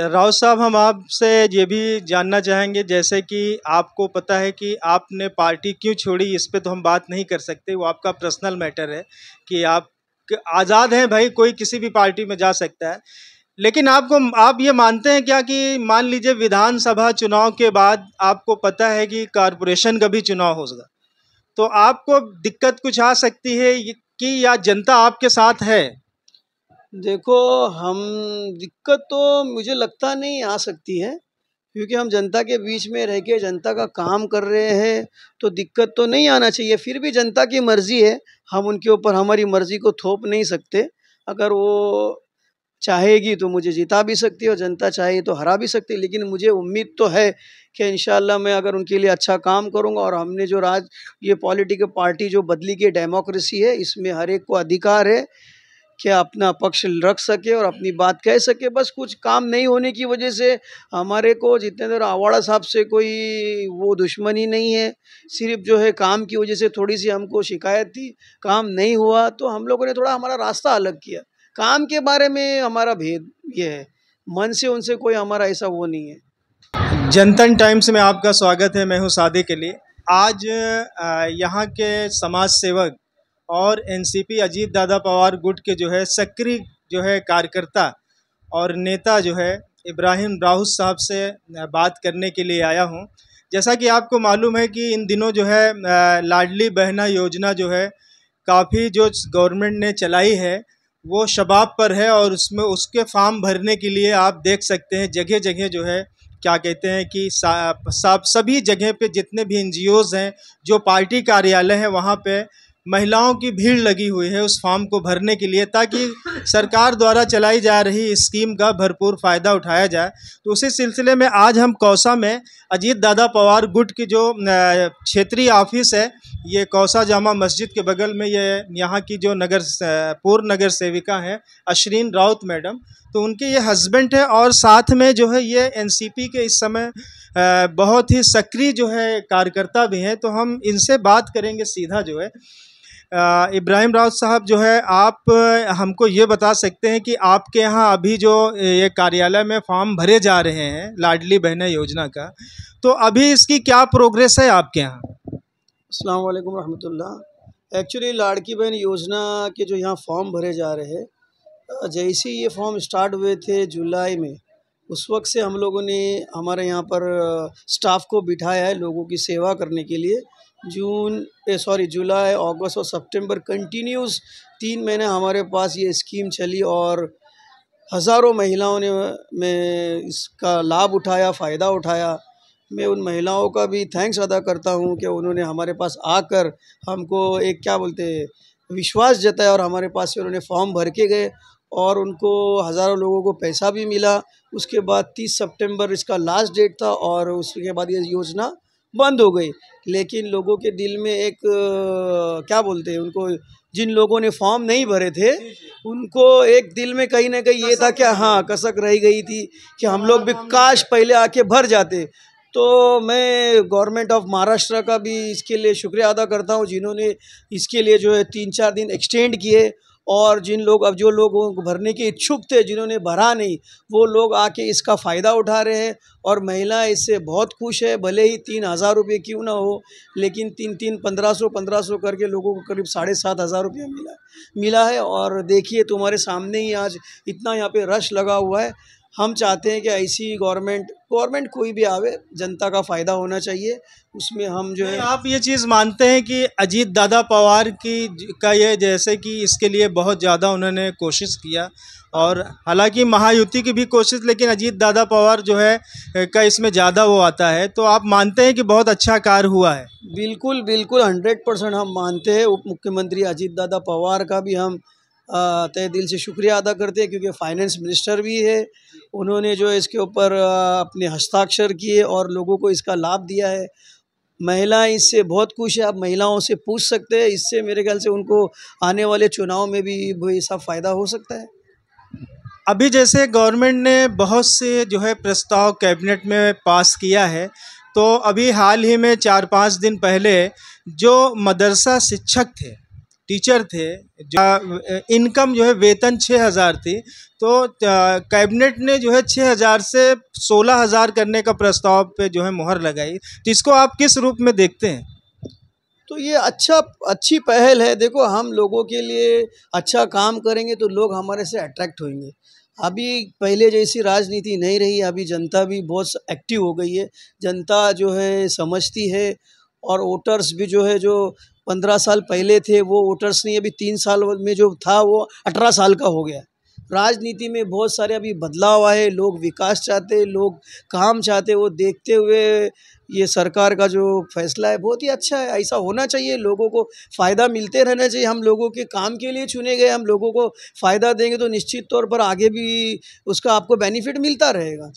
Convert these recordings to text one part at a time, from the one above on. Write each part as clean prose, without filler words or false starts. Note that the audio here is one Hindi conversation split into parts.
राउत साहब, हम आपसे ये भी जानना चाहेंगे, जैसे कि आपको पता है कि आपने पार्टी क्यों छोड़ी, इस पे तो हम बात नहीं कर सकते, वो आपका पर्सनल मैटर है कि आप आज़ाद हैं भाई, कोई किसी भी पार्टी में जा सकता है। लेकिन आप ये मानते हैं क्या कि मान लीजिए विधानसभा चुनाव के बाद आपको पता है कि कारपोरेशन का भी चुनाव होगा, तो आपको दिक्कत कुछ आ सकती है कि या जनता आपके साथ है? देखो, हम दिक्कत तो मुझे लगता नहीं आ सकती है, क्योंकि हम जनता के बीच में रह के जनता का काम कर रहे हैं, तो दिक्कत तो नहीं आना चाहिए। फिर भी जनता की मर्ज़ी है, हम उनके ऊपर हमारी मर्ज़ी को थोप नहीं सकते। अगर वो चाहेगी तो मुझे जिता भी सकती है और जनता चाहे तो हरा भी सकती है, लेकिन मुझे उम्मीद तो है कि इंशाल्लाह मैं अगर उनके लिए अच्छा काम करूँगा। और हमने जो ये पॉलिटिकल पार्टी जो बदली की डेमोक्रेसी है, इसमें हर एक को अधिकार है कि अपना पक्ष रख सके और अपनी बात कह सके। बस कुछ काम नहीं होने की वजह से हमारे को जितने देर आवाड़ा साहब से कोई वो दुश्मनी नहीं है, सिर्फ जो है काम की वजह से थोड़ी सी हमको शिकायत थी, काम नहीं हुआ तो हम लोगों ने थोड़ा हमारा रास्ता अलग किया। काम के बारे में हमारा भेद ये है, मन से उनसे कोई हमारा ऐसा वो नहीं है। जनतन टाइम्स में आपका स्वागत है, मैं हूं सादिक अली। आज यहाँ के समाज सेवक और एनसीपी अजीत दादा पवार गुट के जो है सक्रिय जो है कार्यकर्ता और नेता जो है इब्राहिम राउत साहब से बात करने के लिए आया हूं। जैसा कि आपको मालूम है कि इन दिनों जो है लाडली बहना योजना जो है काफ़ी जो गवर्नमेंट ने चलाई है वो शबाब पर है, और उसमें उसके फॉर्म भरने के लिए आप देख सकते हैं जगह जगह जो है क्या कहते हैं कि सभी जगह पे जितने भी एनजीओज़ हैं, जो पार्टी कार्यालय हैं, वहाँ पे महिलाओं की भीड़ लगी हुई है उस फॉर्म को भरने के लिए, ताकि सरकार द्वारा चलाई जा रही स्कीम का भरपूर फ़ायदा उठाया जाए। तो उसी सिलसिले में आज हम कौसा में अजीत दादा पवार गुट की जो क्षेत्रीय ऑफिस है, ये कौसा जामा मस्जिद के बगल में, ये यहाँ की जो पूर्व नगर सेविका हैं अशरीन राउत मैडम, तो उनके ये हस्बैंड है और साथ में जो है ये एनसीपी के इस समय बहुत ही सक्रिय जो है कार्यकर्ता भी हैं। तो हम इनसे बात करेंगे सीधा जो है। इब्राहिम राउत साहब जो है, आप हमको ये बता सकते हैं कि आपके यहाँ अभी जो ये कार्यालय में फॉर्म भरे जा रहे हैं लाडली बहना योजना का, तो अभी इसकी क्या प्रोग्रेस है आपके यहाँ? अस्सलाम वालेकुम रहमतुल्लाह। एक्चुअली लाड़की बहन योजना के जो यहाँ फॉर्म भरे जा रहे हैं, जैसे ही ये फॉर्म स्टार्ट हुए थे जुलाई में, उस वक्त से हम लोगों ने हमारे यहाँ पर स्टाफ को बिठाया है लोगों की सेवा करने के लिए। जुलाई, अगस्त और सितंबर कंटिन्यूस 3 महीने हमारे पास ये स्कीम चली और हज़ारों महिलाओं ने इसका लाभ उठाया, फ़ायदा उठाया। मैं उन महिलाओं का भी थैंक्स अदा करता हूँ कि उन्होंने हमारे पास आकर हमको एक क्या बोलते हैं विश्वास जताया और हमारे पास से उन्होंने फॉर्म भर के गए और उनको हज़ारों लोगों को पैसा भी मिला। उसके बाद 30 सितंबर इसका लास्ट डेट था और उसके बाद ये योजना बंद हो गई। लेकिन लोगों के दिल में एक क्या बोलते हैं उनको, जिन लोगों ने फॉर्म नहीं भरे थे उनको एक दिल में कहीं ना कहीं ये था कि हाँ, कसक रह गई थी कि हम लोग भी काश पहले आके भर जाते। तो मैं गवर्नमेंट ऑफ महाराष्ट्र का भी इसके लिए शुक्रिया अदा करता हूँ, जिन्होंने इसके लिए जो है 3-4 दिन एक्सटेंड किए। और जो लोग भरने के इच्छुक थे, जिन्होंने भरा नहीं, वो लोग आके इसका फ़ायदा उठा रहे हैं और महिलाएं इससे बहुत खुश है। भले ही 3,000 रुपये क्यों ना हो, लेकिन 1500 करके लोगों को करीब 7,500 रुपये मिला है। और देखिए तुम्हारे सामने ही आज इतना यहाँ पे रश लगा हुआ है। हम चाहते हैं कि ऐसी गवर्नमेंट कोई भी आवे, जनता का फ़ायदा होना चाहिए, उसमें हम जो है। आप ये चीज़ मानते हैं कि अजीत दादा पवार का ये जैसे कि इसके लिए बहुत ज़्यादा उन्होंने कोशिश किया, और हालांकि महायुति की भी कोशिश, लेकिन अजीत दादा पवार जो है का इसमें ज़्यादा वो आता है, तो आप मानते हैं कि बहुत अच्छा कार्य हुआ है? बिल्कुल 100% हम मानते हैं। उप मुख्यमंत्री अजीत दादा पवार का भी हम तहे दिल से शुक्रिया अदा करते हैं, क्योंकि फाइनेंस मिनिस्टर भी है, उन्होंने जो है इसके ऊपर अपने हस्ताक्षर किए और लोगों को इसका लाभ दिया है। महिलाएं इससे बहुत खुश है। आप महिलाओं से पूछ सकते हैं, इससे मेरे ख्याल से उनको आने वाले चुनाव में भी ऐसा फ़ायदा हो सकता है। अभी जैसे गवर्नमेंट ने बहुत से जो है प्रस्ताव कैबिनेट में पास किया है, तो अभी हाल ही में 4-5 दिन पहले जो मदरसा शिक्षक थे टीचर थे, जो इनकम जो है वेतन 6,000 थी, तो कैबिनेट ने जो है 6,000 से 16,000 करने का प्रस्ताव पे जो है मुहर लगाई। तो इसको आप किस रूप में देखते हैं? तो ये अच्छी पहल है। देखो, हम लोगों के लिए अच्छा काम करेंगे तो लोग हमारे से अट्रैक्ट होंगे। अभी पहले जैसी राजनीति नहीं रही, अभी जनता भी बहुत एक्टिव हो गई है। जनता जो है समझती है, और वोटर्स भी जो है, जो 15 साल पहले थे वो वोटर्स नहीं, अभी 3 साल में जो था वो 18 साल का हो गया। राजनीति में बहुत सारे अभी बदलाव आए, लोग विकास चाहते, लोग काम चाहते। वो देखते हुए ये सरकार का जो फैसला है बहुत ही अच्छा है। ऐसा होना चाहिए, लोगों को फ़ायदा मिलते रहना चाहिए। हम लोगों के काम के लिए चुने गए, हम लोगों को फ़ायदा देंगे तो निश्चित तौर पर आगे भी उसका आपको बेनिफिट मिलता रहेगा।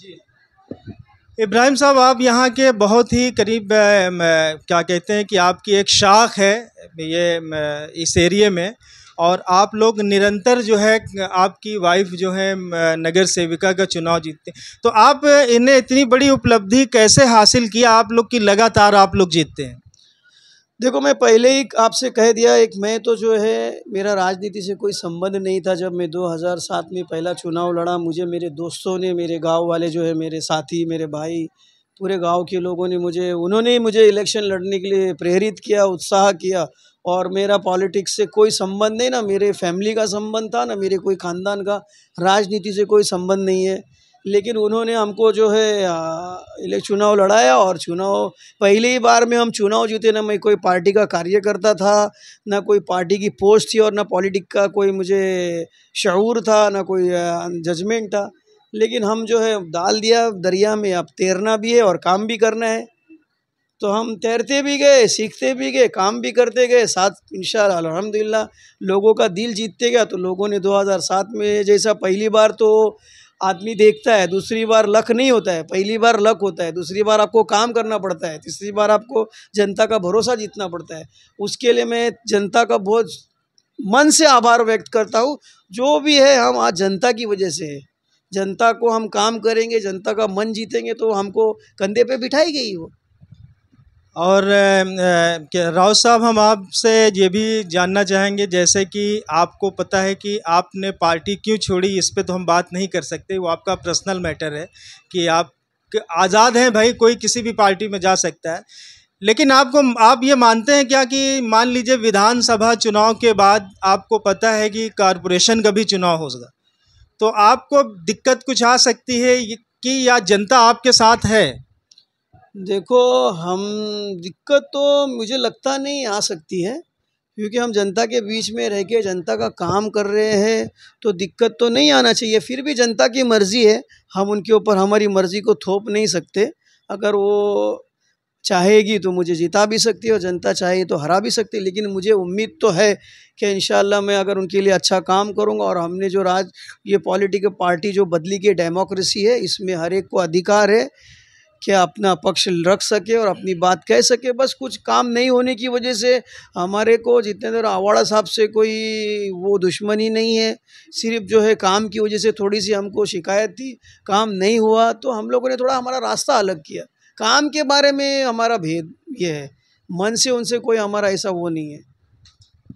इब्राहिम साहब, आप यहाँ के बहुत ही करीब क्या कहते हैं कि आपकी एक शाख है ये इस एरिया में, और आप लोग निरंतर जो है, आपकी वाइफ जो है नगर सेविका का चुनाव जीतते हैं। तो आप इन्हें इतनी बड़ी उपलब्धि कैसे हासिल किया आप लोग की लगातार आप लोग जीतते हैं? देखो, मैं पहले ही आपसे कह दिया, एक मैं तो जो है मेरा राजनीति से कोई संबंध नहीं था। जब मैं 2007 में पहला चुनाव लड़ा, मुझे मेरे दोस्तों ने, मेरे गांव वाले जो है, मेरे साथी, मेरे भाई, पूरे गांव के लोगों ने उन्होंने मुझे इलेक्शन लड़ने के लिए प्रेरित किया, उत्साह किया। और मेरा पॉलिटिक्स से कोई संबंध नहीं, ना मेरे फैमिली का संबंध था, ना मेरे कोई ख़ानदान का, राजनीति से कोई संबंध नहीं है। लेकिन उन्होंने हमको जो है चुनाव लड़ाया, और चुनाव पहली ही बार में हम चुनाव जीते। ना मैं कोई पार्टी का कार्यकर्ता था, ना कोई पार्टी की पोस्ट थी, और ना पॉलिटिक्स का कोई मुझे शऊर था, ना कोई जजमेंट था। लेकिन हम जो है डाल दिया दरिया में, अब तैरना भी है और काम भी करना है। तो हम तैरते भी गए, सीखते भी गए, काम भी करते गए साथ, इंशाअल्लाह अल्हम्दुलिल्लाह लोगों का दिल जीतते गया। तो लोगों ने 2007 में, जैसा पहली बार तो आदमी देखता है, दूसरी बार लक नहीं होता है, पहली बार लक होता है, दूसरी बार आपको काम करना पड़ता है, तीसरी बार आपको जनता का भरोसा जीतना पड़ता है। उसके लिए मैं जनता का बहुत मन से आभार व्यक्त करता हूँ। जो भी है, हम आज जनता की वजह से है। जनता को हम काम करेंगे, जनता का मन जीतेंगे तो हमको कंधे पे बिठाएगी ही वो। और राउत साहब, हम आपसे ये भी जानना चाहेंगे, जैसे कि आपको पता है कि आपने पार्टी क्यों छोड़ी, इस पे तो हम बात नहीं कर सकते, वो आपका पर्सनल मैटर है कि आप आज़ाद हैं भाई, कोई किसी भी पार्टी में जा सकता है। लेकिन आप ये मानते हैं क्या कि मान लीजिए विधानसभा चुनाव के बाद आपको पता है कि कॉरपोरेशन का भी चुनाव होगा, तो आपको दिक्कत कुछ आ सकती है कि या जनता आपके साथ है? देखो, हम दिक्कत तो मुझे लगता नहीं आ सकती है, क्योंकि हम जनता के बीच में रह के जनता का काम कर रहे हैं, तो दिक्कत तो नहीं आना चाहिए। फिर भी जनता की मर्ज़ी है, हम उनके ऊपर हमारी मर्ज़ी को थोप नहीं सकते। अगर वो चाहेगी तो मुझे जिता भी सकती है, और जनता चाहे तो हरा भी सकती है। लेकिन मुझे उम्मीद तो है कि इंशाअल्लाह मैं अगर उनके लिए अच्छा काम करूँगा, और हमने जो ये पॉलिटिकल पार्टी जो बदली की डेमोक्रेसी है, इसमें हर एक को अधिकार है कि अपना पक्ष रख सके और अपनी बात कह सके। बस कुछ काम नहीं होने की वजह से हमारे को जितने देर आवाड़ा साहब से कोई वो दुश्मनी नहीं है, सिर्फ जो है काम की वजह से थोड़ी सी हमको शिकायत थी, काम नहीं हुआ तो हम लोगों ने थोड़ा हमारा रास्ता अलग किया। काम के बारे में हमारा भेद ये है, मन से उनसे कोई हमारा ऐसा वो नहीं है।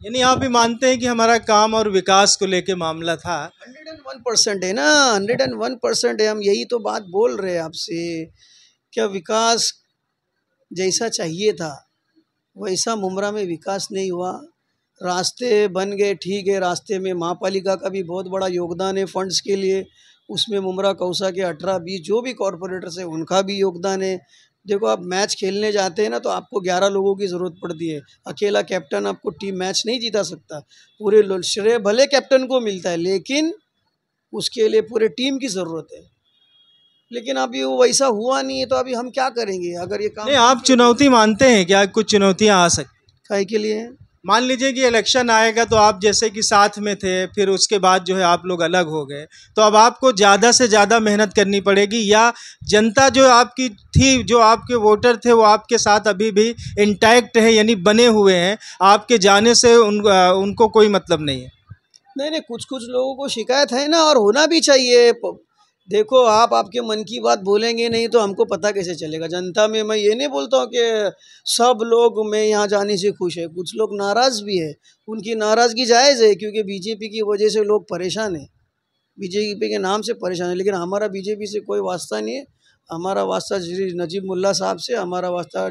यानी आप भी मानते हैं कि हमारा काम और विकास को लेके मामला था? 101% है ना, 101% है। हम यही तो बात बोल रहे हैं आपसे, क्या विकास जैसा चाहिए था वैसा मुमरा में विकास नहीं हुआ। रास्ते बन गए, ठीक है, रास्ते में महापालिका का भी बहुत बड़ा योगदान है फंड्स के लिए, उसमें मुमरा कौसा के 18-20 जो भी कॉरपोरेटर्स हैं उनका भी योगदान है। देखो, आप मैच खेलने जाते हैं ना, तो आपको 11 लोगों की ज़रूरत पड़ती है, अकेला कैप्टन आपको टीम मैच नहीं जीता सकता। पूरे श्रेय भले कैप्टन को मिलता है, लेकिन उसके लिए पूरे टीम की ज़रूरत है। लेकिन अभी वो वैसा हुआ नहीं है, तो अभी हम क्या करेंगे अगर ये काम नहीं, आप चुनौती मानते हैं क्या? कुछ चुनौतियां आ सकती? काहे के लिए? मान लीजिए कि इलेक्शन आएगा, तो आप जैसे कि साथ में थे, फिर उसके बाद जो है आप लोग अलग हो गए, तो अब आपको ज़्यादा से ज़्यादा मेहनत करनी पड़ेगी, या जनता जो आपकी थी, जो आपके वोटर थे, वो आपके साथ अभी भी इंटैक्ट है, यानी बने हुए हैं, आपके जाने से उनको कोई मतलब नहीं है? नहीं, कुछ कुछ लोगों को शिकायत है ना, और होना भी चाहिए। देखो, आप आपके मन की बात बोलेंगे नहीं तो हमको पता कैसे चलेगा जनता में। मैं ये नहीं बोलता हूँ कि सब लोग मैं यहाँ जाने से खुश है, कुछ लोग नाराज़ भी है। उनकी नाराज़गी जायज़ है क्योंकि बीजेपी की वजह से लोग परेशान हैं, बीजेपी के नाम से परेशान है। लेकिन हमारा बीजेपी से कोई वास्ता नहीं है। हमारा वास्ता श्री नजीब मुल्ला साहब से, हमारा वास्ता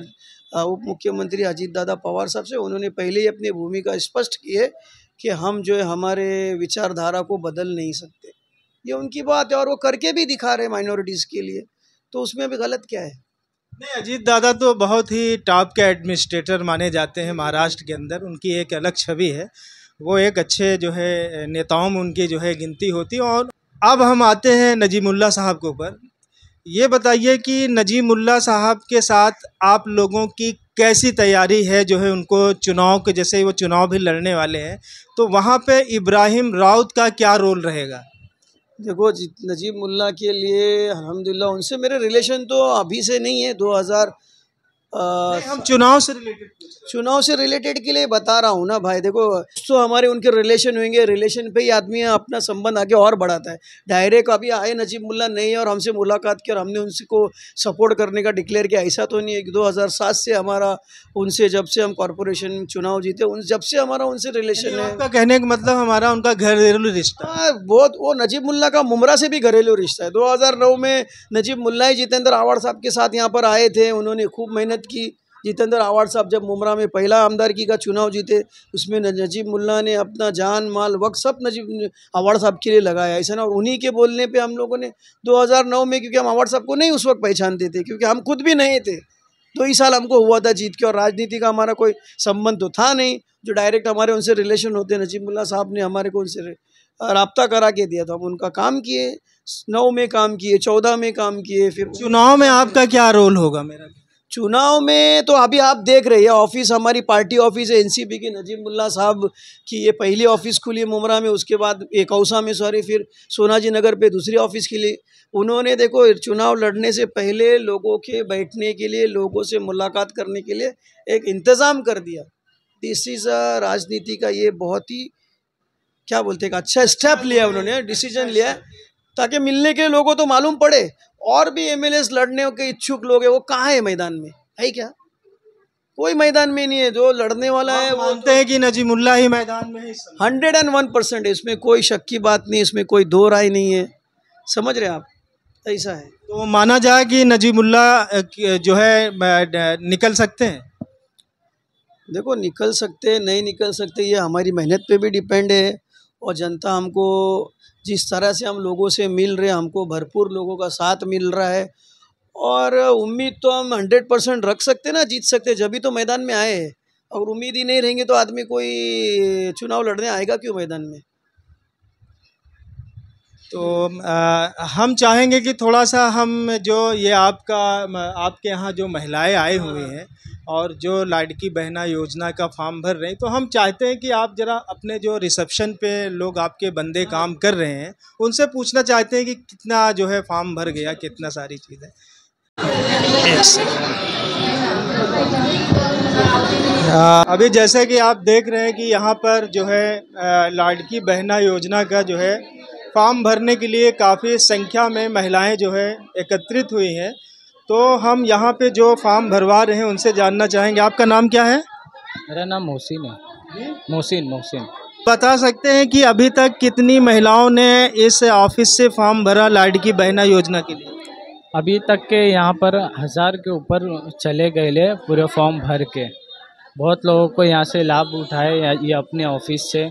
उप मुख्यमंत्री अजीत दादा पवार साहब से। उन्होंने पहले ही अपनी भूमिका स्पष्ट की है कि हम जो है हमारे विचारधारा को बदल नहीं सकते। ये उनकी बात है और वो करके भी दिखा रहे माइनॉरिटीज़ के लिए, तो उसमें भी गलत क्या है। नहीं, अजीत दादा तो बहुत ही टॉप के एडमिनिस्ट्रेटर माने जाते हैं महाराष्ट्र के अंदर। उनकी एक अलग छवि है, वो एक अच्छे जो है नेताओं में उनकी जो है गिनती होती है। और अब हम आते हैं नजीमुल्ला साहब के ऊपर। ये बताइए कि नजीमुल्ला साहब के साथ आप लोगों की कैसी तैयारी है जो है उनको चुनाव के, जैसे वो चुनाव भी लड़ने वाले हैं, तो वहाँ पे इब्राहिम राउत का क्या रोल रहेगा? देखो, नजीब मुल्ला के लिए अल्हम्दुलिल्लाह उनसे मेरे रिलेशन तो अभी से नहीं है, 2000 नहीं, हम चुनाव से रिलेटेड पूछ रहे चुनाव से रिलेटेड के लिए बता रहा हूँ ना भाई। देखो, तो हमारे उनके रिलेशन होंगे, रिलेशन पे ही आदमी अपना संबंध आगे और बढ़ाता है। डायरेक्ट अभी आए नजीब मुल्ला नहीं और हमसे मुलाकात की और हमने उनको सपोर्ट करने का डिक्लेयर किया, ऐसा तो नहीं है। 2007 से हमारा उनसे, जब से हम कॉरपोरेशन चुनाव जीते उन जब से हमारा उनसे रिलेशन है। आपका कहने का मतलब हमारा उनका घरेलू रिश्ता? हाँ, बहुत। वो नजीब मुल्ला का मुमरा से भी घरेलू रिश्ता है। 2009 में नजीब मुल्ला ही जितेंद्र आवाड़ साहब के साथ यहाँ पर आए थे, उन्होंने खूब मेहनत की। जितेंद्र आवाड़ साहब जब मुमरा में पहला आमदारकी का चुनाव जीते, उसमें नजीब मुल्ला ने अपना जान माल वक्त सब नजीब आवाड़ साहब के लिए लगाया, ऐसा ना। और उन्हीं के बोलने पे हम लोगों ने 2009 में, क्योंकि हम आवाड़ साहब को नहीं उस वक्त पहचानते थे क्योंकि हम खुद भी नहीं थे, 2 ही साल हमको हुआ था जीत के, और राजनीति का हमारा कोई संबंध तो था नहीं जो डायरेक्ट हमारे उनसे रिलेशन होते। नजीब मुल्ला साहब ने हमारे को उनसे राब्ता करा के दिया था, हम उनका काम किए। 9 में काम किए, 14 में काम किए। फिर चुनाव में आपका क्या रोल होगा? मेरा चुनाव में तो अभी आप देख रहे हैं, ऑफिस हमारी पार्टी ऑफिस है एनसीपी की। नजीब मुल्ला साहब की ये पहली ऑफिस खुली मुमरा में, उसके बाद एक औसा में, सॉरी, फिर सोनाजी नगर पे दूसरी ऑफिस के लिए। उन्होंने देखो चुनाव लड़ने से पहले लोगों के बैठने के लिए, लोगों से मुलाकात करने के लिए एक इंतज़ाम कर दिया। दिस इज़ राजनीति का ये बहुत ही, क्या बोलते हैं, अच्छा स्टेप लिया उन्होंने, डिसीजन लिया है, ताकि मिलने के लोगों को तो मालूम पड़े। और भी एमएलएस लड़ने के इच्छुक लोग हैं, वो कहाँ है मैदान में? है क्या? कोई मैदान में नहीं है। जो लड़ने वाला है वो मानते हैं कि नजीमुल्ला ही मैदान में है इस समय? 101% है, इसमें कोई शक की बात नहीं, इसमें कोई दो राय नहीं है। समझ रहे आप? ऐसा है। तो माना जाए कि नजीमुल्ला जो है निकल सकते हैं? देखो, निकल सकते नहीं निकल सकते ये हमारी मेहनत पे भी डिपेंड है। और जनता हमको जिस तरह से हम लोगों से मिल रहे हैं, हमको भरपूर लोगों का साथ मिल रहा है। और उम्मीद तो हम 100% रख सकते ना, जीत सकते, जब भी तो मैदान में आए हैं। और उम्मीद ही नहीं रहेंगे तो आदमी कोई चुनाव लड़ने आएगा क्यों मैदान में? तो हम चाहेंगे कि थोड़ा सा हम जो ये आपके यहाँ जो महिलाएं आई हुई हैं और जो लाडकी बहना योजना का फॉर्म भर रहे हैं, तो हम चाहते हैं कि आप ज़रा अपने जो रिसेप्शन पे लोग आपके बंदे काम कर रहे हैं उनसे पूछना चाहते हैं कि कितना जो है फॉर्म भर गया, कितना सारी चीज़ें। अभी जैसे कि आप देख रहे हैं कि यहाँ पर जो है लाडकी बहना योजना का जो है फॉर्म भरने के लिए काफ़ी संख्या में महिलाएं जो है एकत्रित हुई हैं। तो हम यहाँ पे जो फॉर्म भरवा रहे हैं उनसे जानना चाहेंगे, आपका नाम क्या है? मेरा नाम मोहसिन है। मोहसिन। बता सकते हैं कि अभी तक कितनी महिलाओं ने इस ऑफिस से फॉर्म भरा लाडकी बहना योजना के लिए? अभी तक के यहाँ पर 1000 के ऊपर चले गए ले पूरे फॉर्म भर के। बहुत लोगों को यहाँ से लाभ उठाए, ये अपने ऑफिस से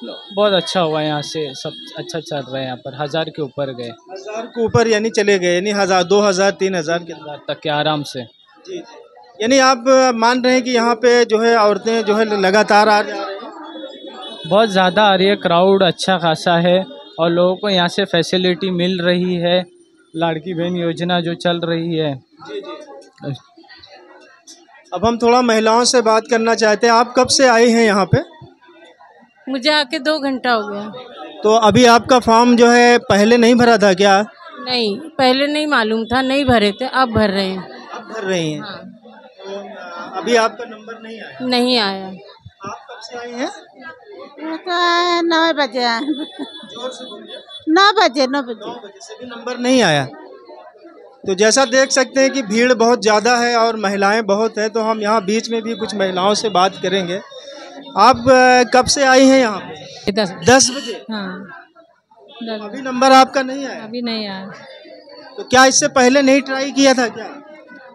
बहुत अच्छा हुआ। यहाँ से सब अच्छा चल रहा है। यहाँ पर 1000 के ऊपर गए। 1000 के ऊपर यानी चले गए, यानी 1000, 2000, 3000 के तक के आराम से। जी। यानी आप मान रहे हैं कि यहाँ पे जो है औरतें जो है लगातार आ रही हैं? बहुत ज़्यादा आ रही है, क्राउड अच्छा खासा है और लोगों को यहाँ से फैसिलिटी मिल रही है। लाड़की बहन योजना जो चल रही है। जी। अब हम थोड़ा महिलाओं से बात करना चाहते हैं। आप कब से आई हैं यहाँ पे? मुझे आके 2 घंटा हो गया। तो अभी आपका फॉर्म जो है पहले नहीं भरा था क्या? नहीं, पहले नहीं मालूम था, नहीं भरे थे, अब भर रहे हैं। अब भर रही हैं? हाँ। तो अभी आपका नंबर नहीं आया? नहीं आया। आप कब से आई हैं? तो 9 बजे आए। जोर से बोलिए। 9 बजे 9 बजे से भी नंबर नहीं आया। तो जैसा देख सकते हैं कि भीड़ बहुत ज़्यादा है और महिलाएं बहुत हैं, तो हम यहाँ बीच में भी कुछ महिलाओं से बात करेंगे। आप कब से आई हैं यहाँ पे? 10 बजे। हाँ, अभी नंबर आपका नहीं आया? अभी नहीं आया। तो क्या इससे पहले नहीं ट्राई किया था क्या?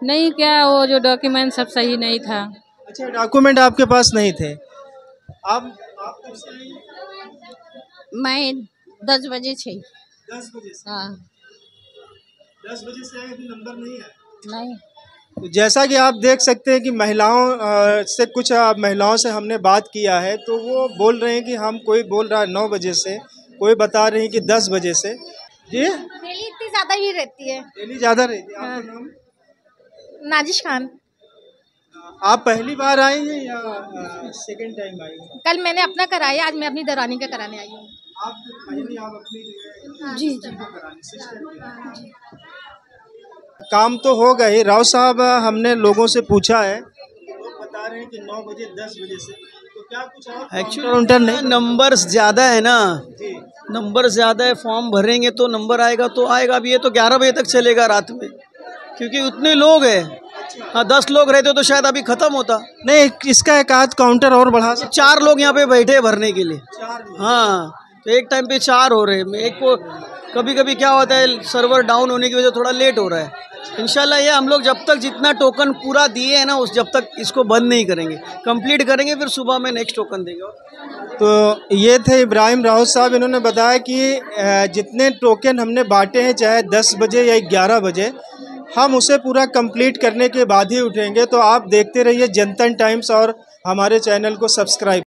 नहीं, क्या वो जो डॉक्यूमेंट सब सही नहीं था। अच्छा, डॉक्यूमेंट आपके पास नहीं थे। आप कब से आई? मैं 10 बजे से। 10 बजे से। हाँ 10 बजे से आए, अभी नंबर नहीं आया। नहीं। तो जैसा कि आप देख सकते हैं कि कुछ महिलाओं से हमने बात किया है, तो वो बोल रहे हैं कि हम, कोई बोल रहा है 9 बजे से, कोई बता रहे हैं कि 10 बजे से। जी, डेली इतनी ज़्यादा ही रहती है। डेली ज़्यादा रहती है। आपका नाम? नाजिश खान। आप पहली बार आई हैं या सेकंड टाइम आई हैं? कल मैंने अपना कराया, आज मैं अपनी दरानी का कराने आई हूँ। आप अपनी जी काम तो हो गए। राव साहब, हमने लोगों से पूछा है, लोग बता रहे हैं कि 9 बजे 10 बजे से। तो क्या कुछ और एक्चुअली नहीं, नंबर्स ज़्यादा है ना, जी, नंबर ज़्यादा है, फॉर्म भरेंगे तो नंबर आएगा तो आएगा। अब ये तो 11 बजे तक चलेगा रात में, क्योंकि उतने लोग हैं। हाँ, 10 लोग रहते तो शायद अभी ख़त्म होता। नहीं, इसका एक आध काउंटर और बढ़ा सकते। 4 लोग यहाँ पे बैठे हैं भरने के लिए। 4 लोग। हाँ, तो एक टाइम पे 4 हो रहे हैं। एक को कभी कभी क्या होता है, सर्वर डाउन होने की वजह से थोड़ा लेट हो रहा है। इंशाल्लाह ये हम लोग जब तक जितना टोकन पूरा दिए हैं ना, उस जब तक इसको बंद नहीं करेंगे, कंप्लीट करेंगे, फिर सुबह में नेक्स्ट टोकन देंगे। तो ये थे इब्राहिम राउत साहब। इन्होंने बताया कि जितने टोकन हमने बांटे हैं, चाहे 10 बजे या 11 बजे, हम उसे पूरा कंप्लीट करने के बाद ही उठेंगे। तो आप देखते रहिए जनतन टाइम्स और हमारे चैनल को सब्सक्राइब।